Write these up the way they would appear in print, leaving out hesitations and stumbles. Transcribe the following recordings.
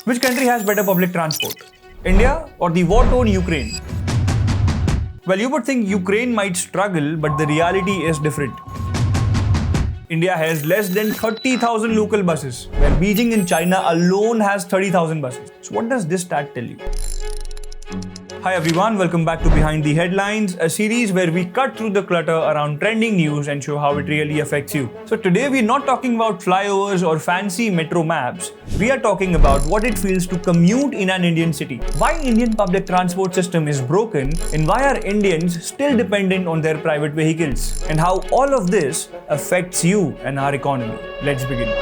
Which country has better public transport? India or the war-torn Ukraine? Well, you would think Ukraine might struggle, but the reality is different. India has less than 30,000 local buses, where Beijing in China alone has 30,000 buses. So what does this stat tell you? Hi everyone, welcome back to Behind the Headlines, a series where we cut through the clutter around trending news and show how it really affects you. So today we're not talking about flyovers or fancy metro maps. We are talking about what it feels to commute in an Indian city, why Indian public transport system is broken, and why are Indians still dependent on their private vehicles, and how all of this affects you and our economy. Let's begin.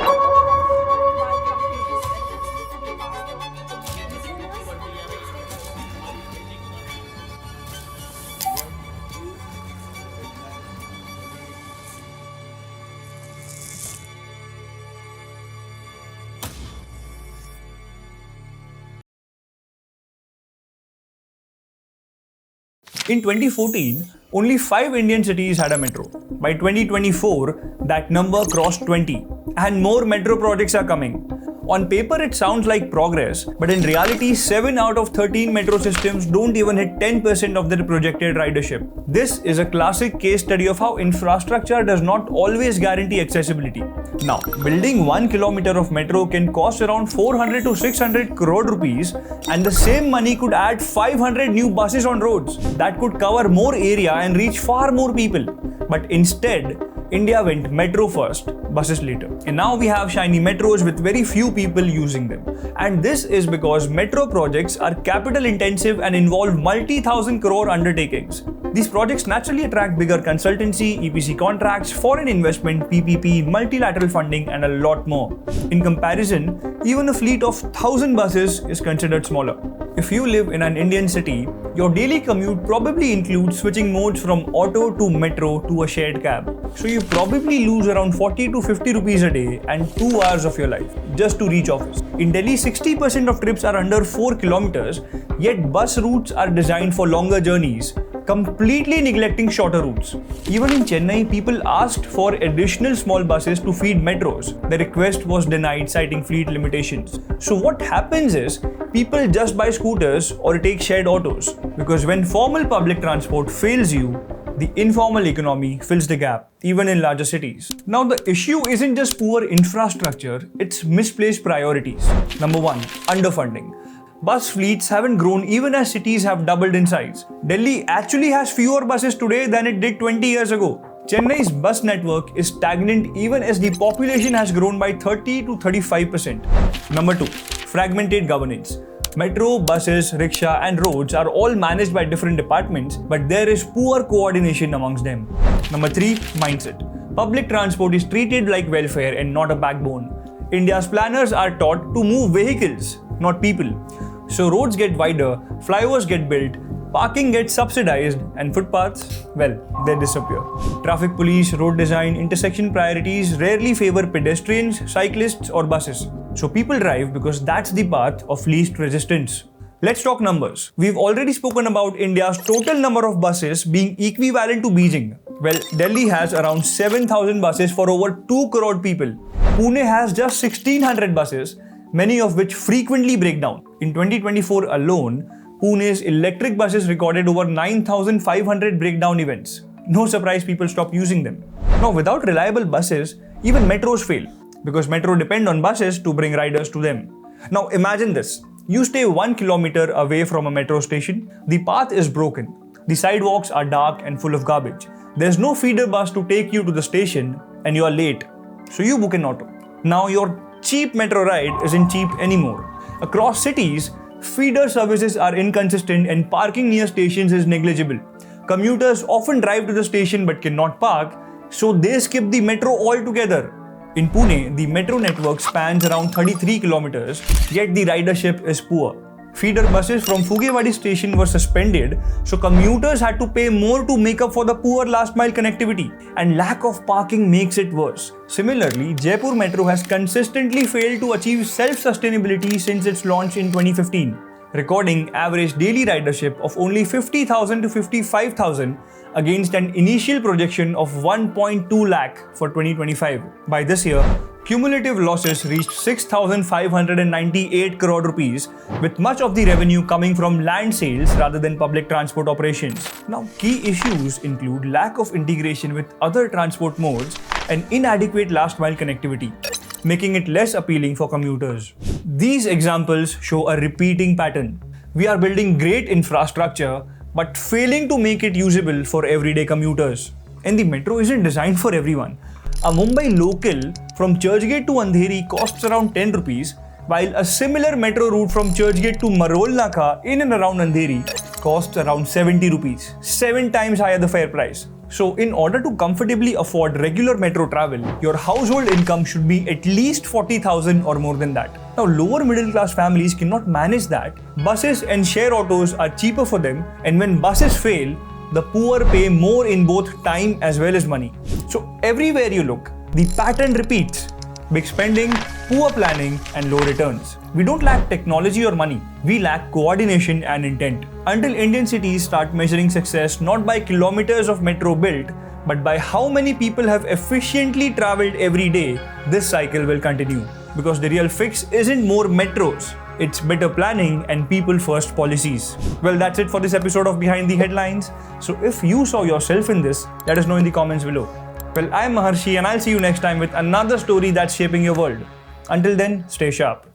In 2014, only 5 Indian cities had a metro. By 2024, that number crossed 20, and more metro projects are coming. On paper, it sounds like progress, but in reality, 7 out of 13 metro systems don't even hit 10% of their projected ridership. This is a classic case study of how infrastructure does not always guarantee accessibility. Now, building 1 kilometer of metro can cost around 400 to 600 crore rupees, and the same money could add 500 new buses on roads that could cover more area and reach far more people. But instead, India went metro first, buses later. And now we have shiny metros with very few people using them. And this is because metro projects are capital intensive and involve multi-thousand crore undertakings. These projects naturally attract bigger consultancy, EPC contracts, foreign investment, PPP, multilateral funding, and a lot more. In comparison, even a fleet of 1,000 buses is considered smaller. If you live in an Indian city, your daily commute probably includes switching modes from auto to metro to a shared cab. So you probably lose around 40 to 50 rupees a day and 2 hours of your life just to reach office. In Delhi, 60% of trips are under 4 kilometers, yet bus routes are designed for longer journeys, completely neglecting shorter routes. Even in Chennai, people asked for additional small buses to feed metros. The request was denied, citing fleet limitations. So what happens is, people just buy scooters or take shared autos, because when formal public transport fails you, the informal economy fills the gap, even in larger cities. Now, the issue isn't just poor infrastructure, it's misplaced priorities. Number 1, underfunding. Bus fleets haven't grown even as cities have doubled in size. Delhi actually has fewer buses today than it did 20 years ago. Chennai's bus network is stagnant even as the population has grown by 30 to 35%. Number 2, fragmented governance. Metro, buses, rickshaw, and roads are all managed by different departments, but there is poor coordination amongst them. Number 3, mindset. Public transport is treated like welfare and not a backbone. India's planners are taught to move vehicles, not people. So roads get wider, flyovers get built, parking gets subsidized, and footpaths, well, they disappear. Traffic police, road design, intersection priorities rarely favor pedestrians, cyclists, or buses. So people drive because that's the path of least resistance. Let's talk numbers. We've already spoken about India's total number of buses being equivalent to Beijing. Well, Delhi has around 7,000 buses for over 2 crore people. Pune has just 1,600 buses, many of which frequently break down. In 2024 alone, Pune's electric buses recorded over 9,500 breakdown events. No surprise people stopped using them. Now, without reliable buses, even metros fail, because metro depend on buses to bring riders to them. Now imagine this. You stay 1 kilometer away from a metro station, the path is broken, the sidewalks are dark and full of garbage. There's no feeder bus to take you to the station and you are late, so you book an auto. Now your cheap metro ride isn't cheap anymore. Across cities, feeder services are inconsistent and parking near stations is negligible. Commuters often drive to the station but cannot park, so they skip the metro altogether. In Pune, the metro network spans around 33 kilometers, yet the ridership is poor. Feeder buses from Fugewadi station were suspended, so commuters had to pay more to make up for the poor last mile connectivity, and lack of parking makes it worse. Similarly, Jaipur Metro has consistently failed to achieve self-sustainability since its launch in 2015, recording average daily ridership of only 50,000 to 55,000 against an initial projection of 1.2 lakh for 2025. By this year, Cumulative losses reached 6,598 crore rupees, with much of the revenue coming from land sales rather than public transport operations. Now, key issues include lack of integration with other transport modes and inadequate last-mile connectivity, making it less appealing for commuters. These examples show a repeating pattern. We are building great infrastructure, but failing to make it usable for everyday commuters. And the metro isn't designed for everyone. A Mumbai local from Churchgate to Andheri costs around 10 rupees, while a similar metro route from Churchgate to Marol Naka in and around Andheri costs around 70 rupees, 7 times higher the fare price. So in order to comfortably afford regular metro travel, your household income should be at least 40,000 or more than that. Now, lower middle class families cannot manage that. Buses and share autos are cheaper for them, and when buses fail, the poor pay more in both time as well as money. So everywhere you look, the pattern repeats. Big spending, poor planning, and low returns. We don't lack technology or money. We lack coordination and intent. Until Indian cities start measuring success not by kilometers of metro built, but by how many people have efficiently traveled every day, this cycle will continue. Because the real fix isn't more metros. It's better planning and people-first policies. Well, that's it for this episode of Behind the Headlines. So if you saw yourself in this, let us know in the comments below. Well, I'm Maharshi and I'll see you next time with another story that's shaping your world. Until then, stay sharp.